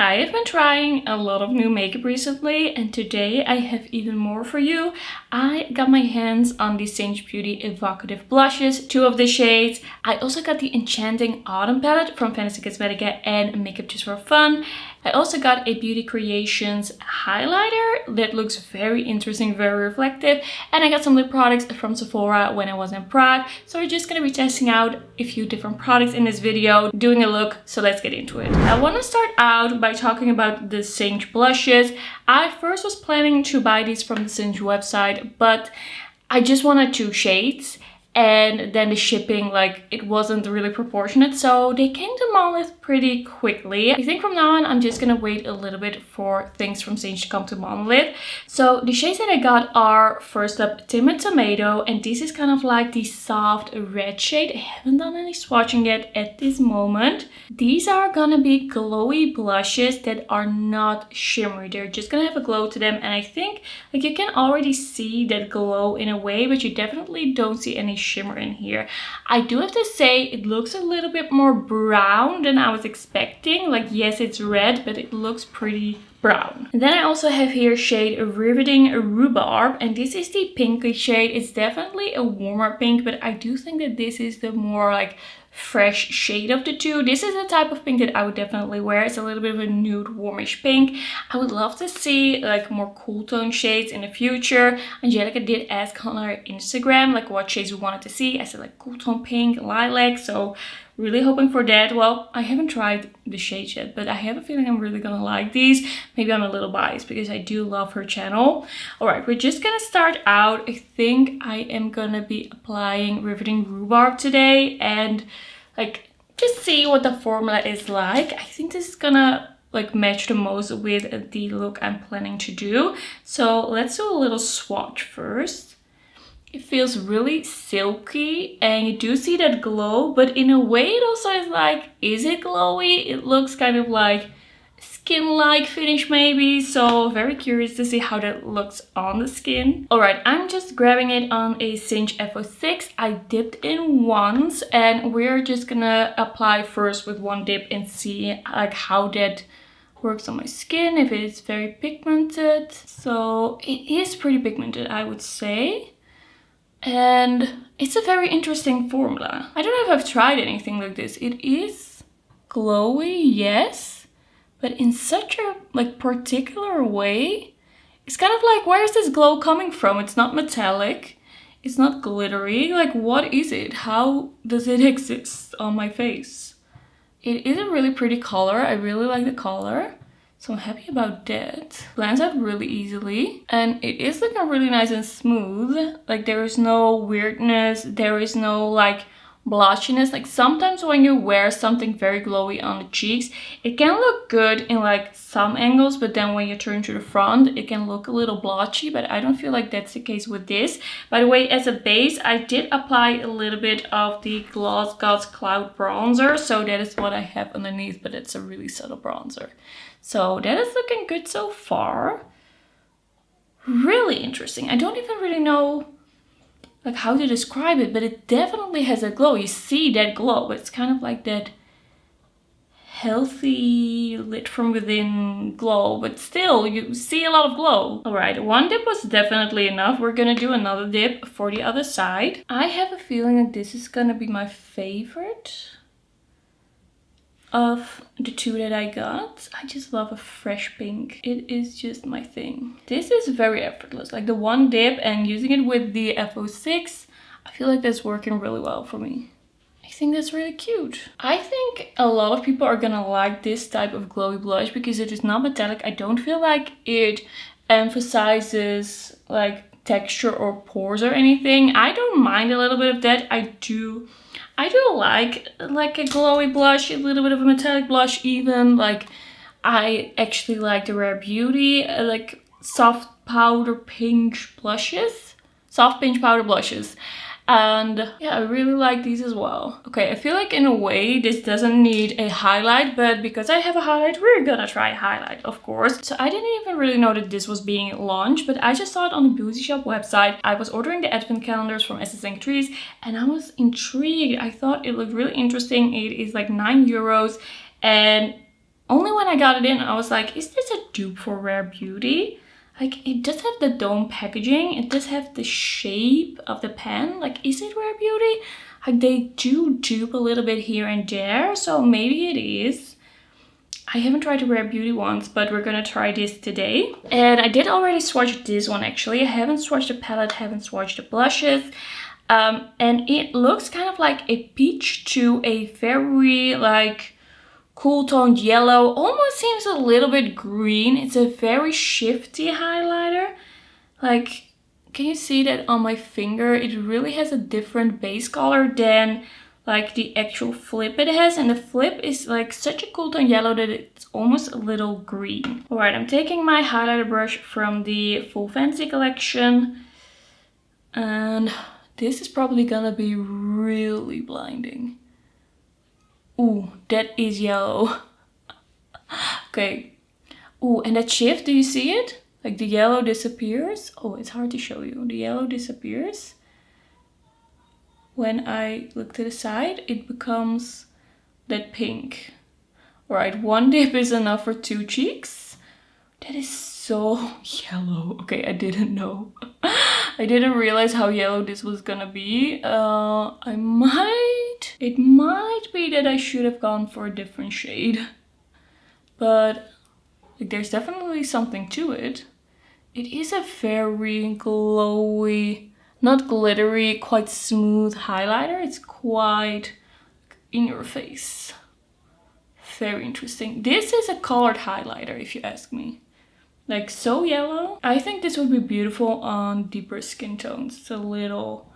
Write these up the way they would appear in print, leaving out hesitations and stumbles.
I have been trying a lot of new makeup recently, and today I have even more for you. I got my hands on the Singe Beauty Evocative blushes, 2 of the shades. I also got the Enchanted Autumn palette from Fantasy Cosmetica and Makeup Just for Fun. I also got a Beauty Creations highlighter that looks very interesting, very reflective. And I got some lip products from Sephora when I was in Prague. So we're just going to be testing out a few different products in this video, doing a look. So let's get into it. I want to start out by talking about the Singe blushes. I first was planning to buy these from the Singe website, but I just wanted 2 shades. And then the shipping, it wasn't really proportionate, so they came to Monolith pretty quickly. I think from now on, I'm just gonna wait a little bit for things from Singe to come to Monolith. So the shades that I got are, first up, Timid Tomato, and this is kind of like the soft red shade. I haven't done any swatching yet at this moment. These are gonna be glowy blushes that are not shimmery. They're just gonna have a glow to them, and I think you can already see that glow in a way, but you definitely don't see any shimmer in here. I do have to say it looks a little bit more brown than I was expecting. Yes, it's red, but it looks pretty brown. And then I also have here shade Riveting Rubarb, and this is the pinky shade. It's definitely a warmer pink, but I do think that this is the more fresh shade of the 2. This is the type of pink that I would definitely wear. It's a little bit of a nude warmish pink. I would love to see more cool tone shades in the future. Angelica did ask on our Instagram what shades we wanted to see. I said cool tone pink, lilac, so really hoping for that. Well, I haven't tried the shades yet, but I have a feeling I'm really gonna like these. Maybe I'm a little biased because I do love her channel. All right, we're just gonna start out. I think I am gonna be applying Riveting Rhubarb today and just see what the formula is like. I think this is gonna match the most with the look I'm planning to do. So let's do a little swatch first. It feels really silky and you do see that glow, but in a way it also is it glowy? It looks kind of like skin-like finish maybe, so very curious to see how that looks on the skin. All right, I'm just grabbing it on a Singe FO6. I dipped in once and we're just gonna apply first with 1 dip and see how that works on my skin, if it's very pigmented. So it is pretty pigmented, I would say. And it's a very interesting formula. I don't know if I've tried anything like this. It is glowy, yes, but in such a particular way. It's kind of where is this glow coming from? It's not metallic, it's not glittery. What is it? How does it exist on my face? It is a really pretty color. I really like the color, so I'm happy about that. Blends out really easily and it is looking really nice and smooth. There is no weirdness, there is no blotchiness. Sometimes when you wear something very glowy on the cheeks, it can look good in some angles, but then when you turn to the front it can look a little blotchy, but I don't feel like that's the case with this. By the way, as a base I did apply a little bit of the Gloss Gods Cloud bronzer, so that is what I have underneath, but it's a really subtle bronzer. So that is looking good so far. Really interesting. I don't even really know how to describe it, but it definitely has a glow. You see that glow, but it's kind of that healthy lit from within glow, but still you see a lot of glow. All right, 1 dip was definitely enough. We're gonna do another dip for the other side. I have a feeling that this is gonna be my favorite of the 2 that I got. I just love a fresh pink. It is just my thing. This is very effortless. The 1 dip and using it with the FO6, I feel like that's working really well for me. I think that's really cute. I think a lot of people are gonna like this type of glowy blush because it is not metallic. I don't feel like it emphasizes texture or pores or anything. I don't mind a little bit of that. I do like a glowy blush, a little bit of a metallic blush even. I actually like the Rare Beauty soft powder pinch blushes. Soft pinch powder blushes. And yeah, I really like these as well. Okay, I feel in a way this doesn't need a highlight, but because I have a highlight, we're gonna try a highlight, of course. So I didn't even really know that this was being launched, but I just saw it on the Beauty Shop website. I was ordering the advent calendars from Essence Trees and I was intrigued. I thought it looked really interesting. It is €9 and only when I got it in, I was like, is this a dupe for Rare Beauty? Like, it does have the dome packaging. It does have the shape of the pen. Like, is it Rare Beauty? Like, they do dupe a little bit here and there, so maybe it is. I haven't tried a Rare Beauty once, but we're gonna try this today. And I did already swatch this one, actually. I haven't swatched the palette, haven't swatched the blushes. And it looks kind of like a peach to a very, like, cool toned yellow. Almost seems a little bit green. It's a very shifty highlighter. Like, can you see that on my finger? It really has a different base color than like the actual flip it has, and the flip is like such a cool tone yellow that it's almost a little green. All right, I'm taking my highlighter brush from the Full Fantasy collection, and this is probably gonna be really blinding. Ooh, that is yellow. Okay. Ooh, and that shift, do you see it? Like the yellow disappears. Oh, it's hard to show you. The yellow disappears. When I look to the side, it becomes that pink. All right, one dip is enough for 2 cheeks. That is so yellow. Okay, I didn't know. I didn't realize how yellow this was gonna be. It might be that I should have gone for a different shade. But like, there's definitely something to it. It is a very glowy, not glittery, quite smooth highlighter. It's quite in your face. Very interesting. This is a colored highlighter, if you ask me. Like, so yellow. I think this would be beautiful on deeper skin tones. It's a little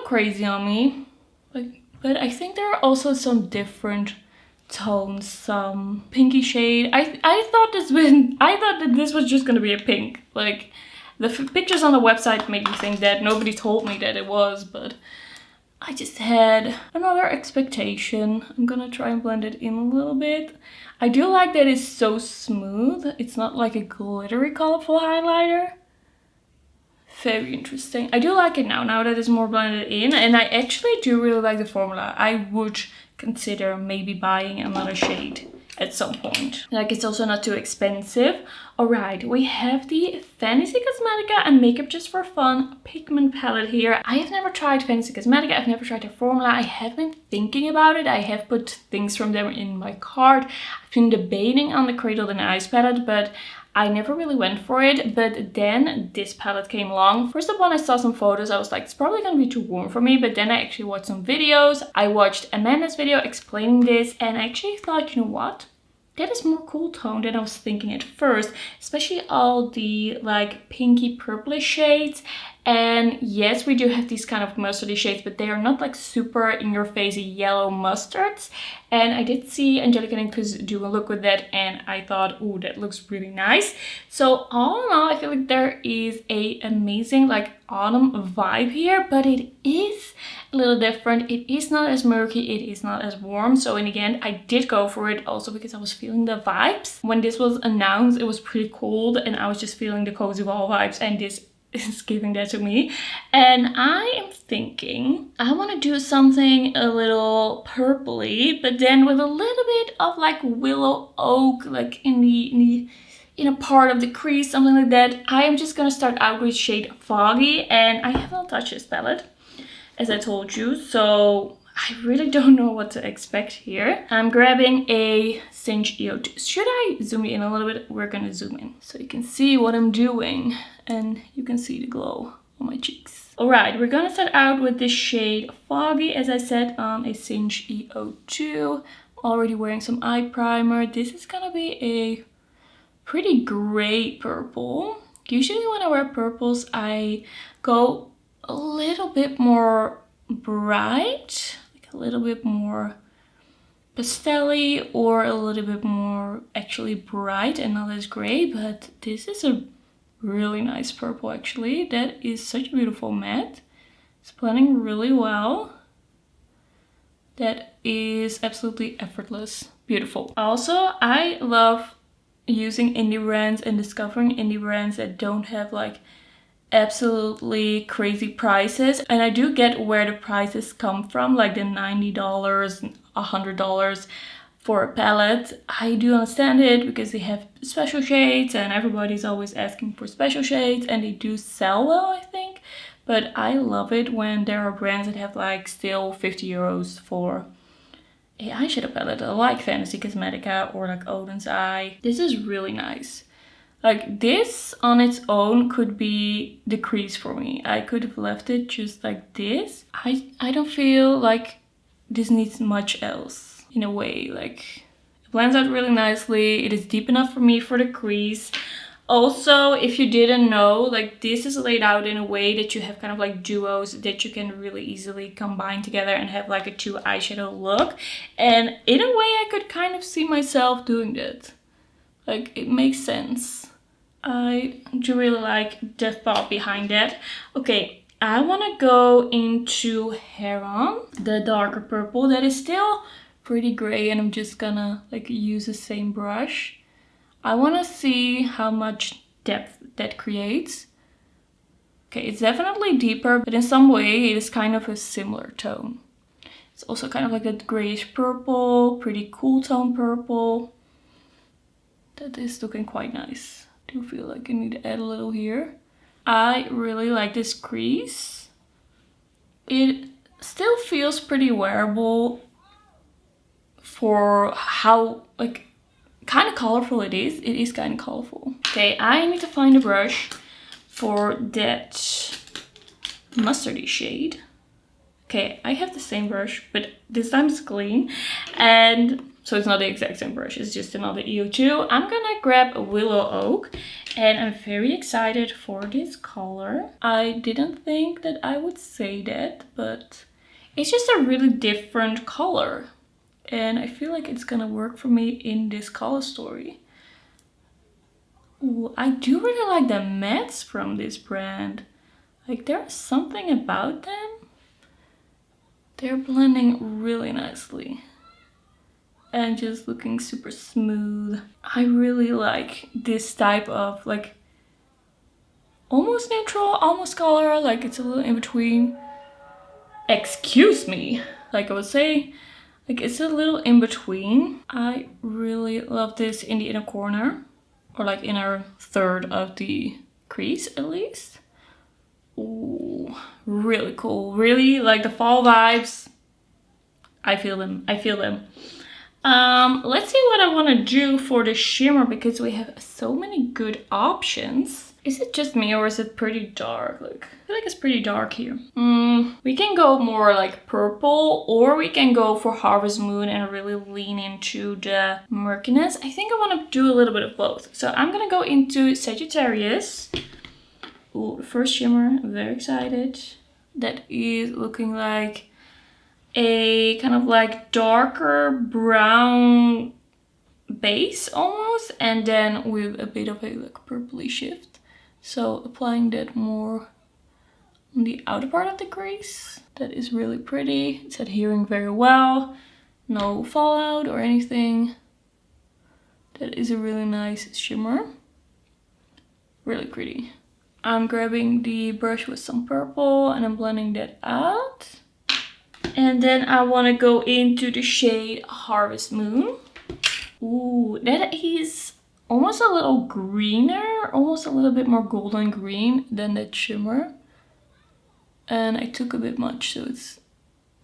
crazy on me. Like, but I think there are also some different tones, some pinky shade. I thought that this was just gonna be a pink. Like, the pictures on the website made me think that. Nobody told me that it was, but I just had another expectation. I'm gonna try and blend it in a little bit. I do like that it's so smooth. It's not like a glittery, colorful highlighter. Very interesting. I do like it now that it's more blended in, and I actually do really like the formula. I would consider maybe buying another shade at some point. Like, it's also not too expensive. All right, we have the Fantasy Cosmetica and Makeup Just for Fun pigment palette here. I have never tried Fantasy Cosmetica. I've never tried their formula. I have been thinking about it. I have put things from them in my cart. I've been debating on the Cradled in Ice palette, but I never really went for it. But then this palette came along. First of all, I saw some photos. I was like, it's probably gonna be too warm for me. But then I actually watched some videos. I watched Amanda's video explaining this, and I actually thought, you know what? That is more cool tone than I was thinking at first, especially all the like pinky purplish shades. And yes, we do have these kind of mustardy shades, but they are not like super in your face yellow mustards. And I did see Angelica and Chris do a look with that, and I thought, ooh, that looks really nice. So all in all, I feel like there is a amazing like autumn vibe here, but it is a little different. It is not as murky, it is not as warm. So in the end, I did go for it also because I was feeling the vibes. When this was announced, it was pretty cold, and I was just feeling the cozy wall vibes, and this is giving that to me. And I am thinking I want to do something a little purpley, but then with a little bit of like willow oak, like in a part of the crease, something like that. I am just gonna start out with shade Foggy, and I have not touched this palette, as I told you, so I really don't know what to expect here. I'm grabbing a Singe EO2. Should I zoom in a little bit? We're gonna zoom in so you can see what I'm doing, and you can see the glow on my cheeks. All right, we're gonna start out with this shade Foggy, as I said, on a Singe EO2. Already wearing some eye primer. This is gonna be a pretty gray purple. Usually when I wear purples, I go a little bit more bright, like a little bit more pastel-y, or a little bit more actually bright and not as gray. But this is a really nice purple, actually. That is such a beautiful matte. It's blending really well. That is absolutely effortless. Beautiful. Also, I love using indie brands and discovering indie brands that don't have like absolutely crazy prices. And I do get where the prices come from, like the $90, $100 for a palette. I do understand it because they have special shades and everybody's always asking for special shades, and they do sell well, I think. But I love it when there are brands that have like still 50 euros for a eyeshadow palette, like Fantasy Cosmetica or like Odin's Eye. This is really nice. Like this on its own could be the crease for me. I could have left it just like this. I don't feel like this needs much else in a way. Like it blends out really nicely. It is deep enough for me for the crease. Also, if you didn't know, like this is laid out in a way that you have kind of like duos that you can really easily combine together and have like a 2 eyeshadow look. And in a way I could kind of see myself doing that. Like it makes sense. I do really like the thought behind that. Okay, I want to go into Heron, the darker purple that is still pretty gray, and I'm just gonna like use the same brush. I want to see how much depth that creates. Okay, it's definitely deeper, but in some way it is kind of a similar tone. It's also kind of like that grayish purple, pretty cool tone purple. That is looking quite nice. I do feel like I need to add a little here. I really like this crease. It still feels pretty wearable for how like kind of colorful it is. It is kind of colorful. Okay, I need to find a brush for that mustardy shade. Okay, I have the same brush, but this time it's clean. And so it's not the exact same brush, it's just another EO2. I'm gonna grab a Willow Oak, and I'm very excited for this color. I didn't think that I would say that, but it's just a really different color. And I feel like it's gonna work for me in this color story. Ooh, I do really like the mattes from this brand. Like there's something about them. They're blending really nicely. And just looking super smooth. I really like this type of like almost neutral, almost color. Like it's a little in between. Excuse me. Like I would say. Like it's a little in between. I really love this in the inner corner, or like inner third of the crease at least. Ooh, really cool. Really like the fall vibes. I feel them. I feel them. Let's see what I want to do for the shimmer because we have so many good options. Is it just me or is it pretty dark? Like, I feel like it's pretty dark here. We can go more like purple, or we can go for Harvest Moon and really lean into the murkiness. I think I want to do a little bit of both. So I'm gonna go into Sagittarius. Ooh, the first shimmer, I'm very excited. That is looking like a kind of like darker brown base almost, and then with a bit of a like purpley shift. So applying that more on the outer part of the crease. That is really pretty. It's adhering very well. No fallout or anything. That is a really nice shimmer. Really pretty. I'm grabbing the brush with some purple and I'm blending that out. And then I want to go into the shade Harvest Moon. Ooh, that is almost a little greener, almost a little bit more golden green than that shimmer. And I took a bit much, so it's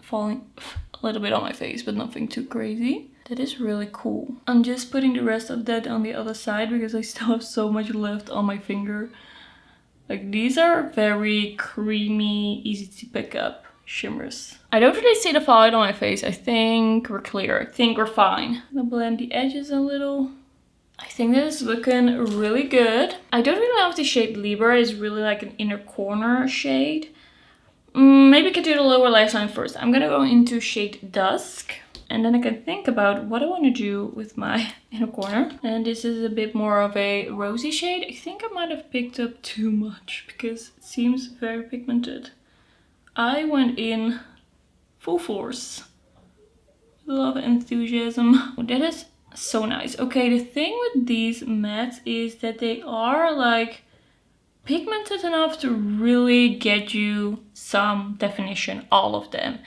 falling a little bit on my face, but nothing too crazy. That is really cool. I'm just putting the rest of that on the other side because I still have so much left on my finger. Like these are very creamy, easy to pick up shimmers. I don't really see the fallout on my face. I think we're clear. I think we're fine. I'm gonna blend the edges a little. I think that is looking really good. I don't really know if the shade Libra is really like an inner corner shade. Maybe I could do the lower lash line first. I'm gonna go into shade Dusk. And then I can think about what I want to do with my inner corner. And this is a bit more of a rosy shade. I think I might have picked up too much because it seems very pigmented. I went in full force. Love and enthusiasm. Oh, that is so nice. Okay, the thing with these mattes is that they are like pigmented enough to really get you some definition, all of them.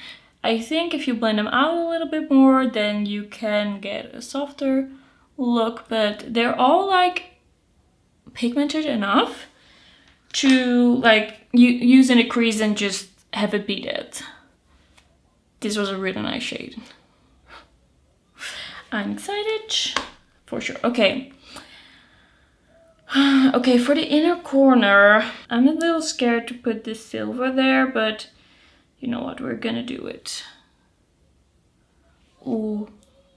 I think if you blend them out a little bit more, then you can get a softer look, but they're all like pigmented enough to like you use in a crease and just have it be that. This was a really nice shade. I'm excited for sure. Okay. Okay, for the inner corner, I'm a little scared to put this silver there, but you know what, we're gonna do it. Ooh,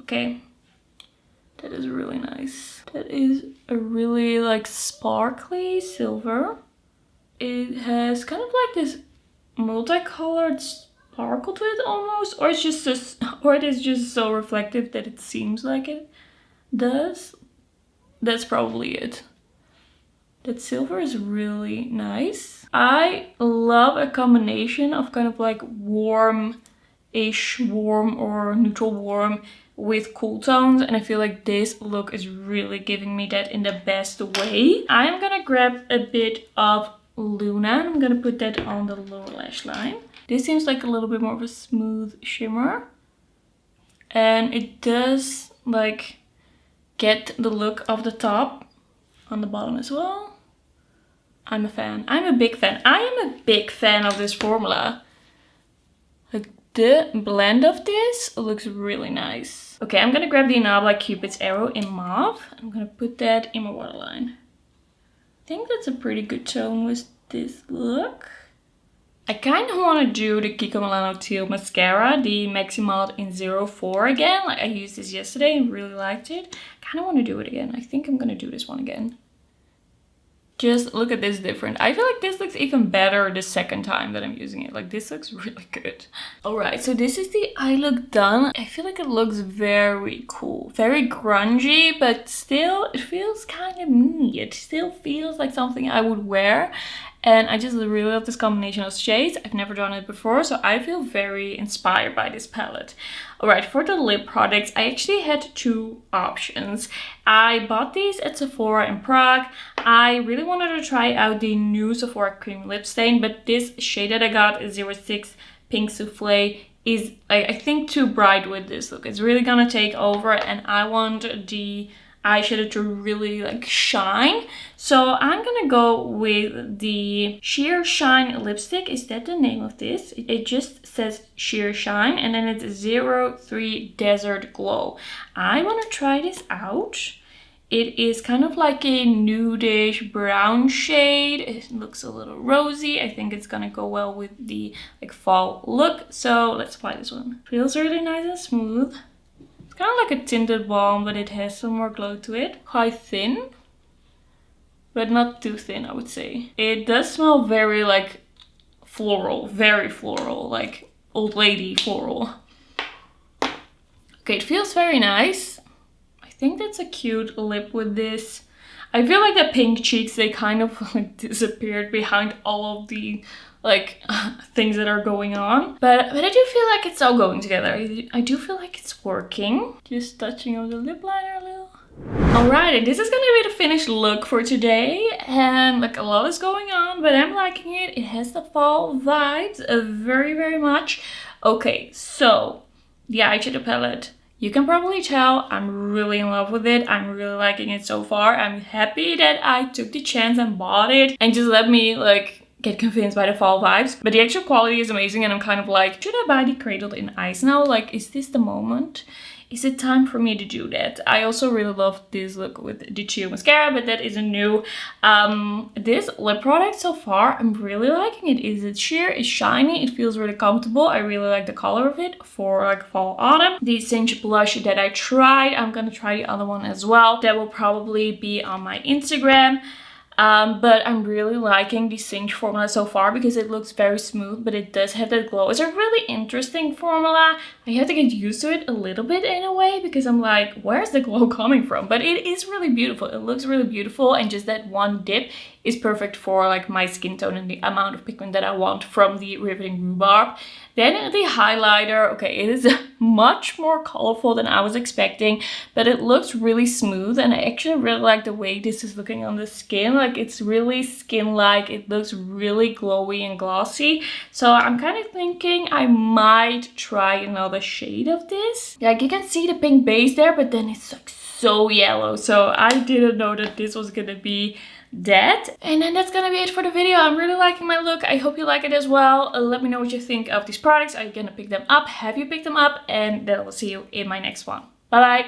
okay. That is really nice. That is a really like sparkly silver. It has kind of like this multicolored sparkle to it almost, or it's just or it is just so reflective that it seems like it does. That's probably it. That silver is really nice. I love a combination of kind of like warm-ish warm or neutral warm with cool tones, and I feel like this look is really giving me that in the best way. I am gonna grab a bit of Luna and I'm gonna put that on the lower lash line. This seems like a little bit more of a smooth shimmer, and it does like get the look of the top on the bottom as well. I'm a fan. I'm a big fan. I am a big fan of this formula. Like the blend of this looks really nice. Okay, I'm gonna grab the Inabla Cupid's Arrow in Mauve. I'm gonna put that in my waterline. I think that's a pretty good tone with this look. I kind of want to do the Kiko Milano Teal Mascara, the Maximalt in 04 again. Like I used this yesterday and really liked it. I kind of want to do it again. I think I'm gonna do this one again. Just look at this different. I feel like this looks even better the second time that I'm using it. Like this looks really good. Alright, so this is the eye look done. I feel like it looks very cool. Very grungy, but still it feels kind of me. It still feels like something I would wear. And I just really love this combination of shades. I've never done it before, so I feel very inspired by this palette. Alright, for the lip products, I actually had two options. I bought these at Sephora in Prague. I really wanted to try out the new Sephora Cream Lip Stain, but this shade that I got, 06 Pink Souffle, is I think too bright with this look. It's really gonna take over, and I want the eyeshadow to really like shine. So I'm gonna go with the Sheer Shine lipstick. Is that the name of this? It just says Sheer Shine, and then it's 03 Desert Glow. I want to try this out. It is kind of like a nudish brown shade. It looks a little rosy. I think it's gonna go well with the like fall look. So let's apply this one. Feels really nice and smooth. Kind of like a tinted balm, but it has some more glow to it. Quite thin, but not too thin, I would say. It does smell very like floral, very floral, like old lady floral. Okay, it feels very nice. I think that's a cute lip with this. I feel like the pink cheeks, they kind of like disappeared behind all of the like things that are going on, but I do feel like it's all going together. I do feel like it's working. Just touching on the lip liner a little. Alright, and this is gonna be the finished look for today, and like a lot is going on, but I'm liking it. It has the fall vibes very much. Okay, so the eyeshadow palette. You can probably tell I'm really in love with it. I'm really liking it so far. I'm happy that I took the chance and bought it and just let me like get convinced by the fall vibes. But the actual quality is amazing, and I'm kind of like, should I buy the Cradled in Ice now? Like, is this the moment? Is it time for me to do that? I also really love this look with the Chio mascara, but that isn't new. This lip product so far, I'm really liking it. It's sheer, it's shiny, it feels really comfortable. I really like the color of it for like fall autumn. The Singe blush that I tried, I'm gonna try the other one as well. That will probably be on my Instagram. But I'm really liking the Singe formula so far because it looks very smooth, but it does have that glow. It's a really interesting formula. I have to get used to it a little bit in a way because I'm like, where's the glow coming from? But it is really beautiful. It looks really beautiful, and just that one dip is perfect for like my skin tone and the amount of pigment that I want from the Riveting Rubarb. Then the highlighter, okay, it is much more colorful than I was expecting, but it looks really smooth, and I actually really like the way this is looking on the skin. Like, it's really skin-like, it looks really glowy and glossy. So I'm kind of thinking I might try another shade of this. Like, you can see the pink base there, but then it's like so yellow. So I didn't know that this was gonna be that. And then that's gonna be it for the video. I'm really liking my look. I hope you like it as well. Let me know what you think of these products. Are you gonna pick them up? Have you picked them up? And then I will see you in my next one. Bye bye.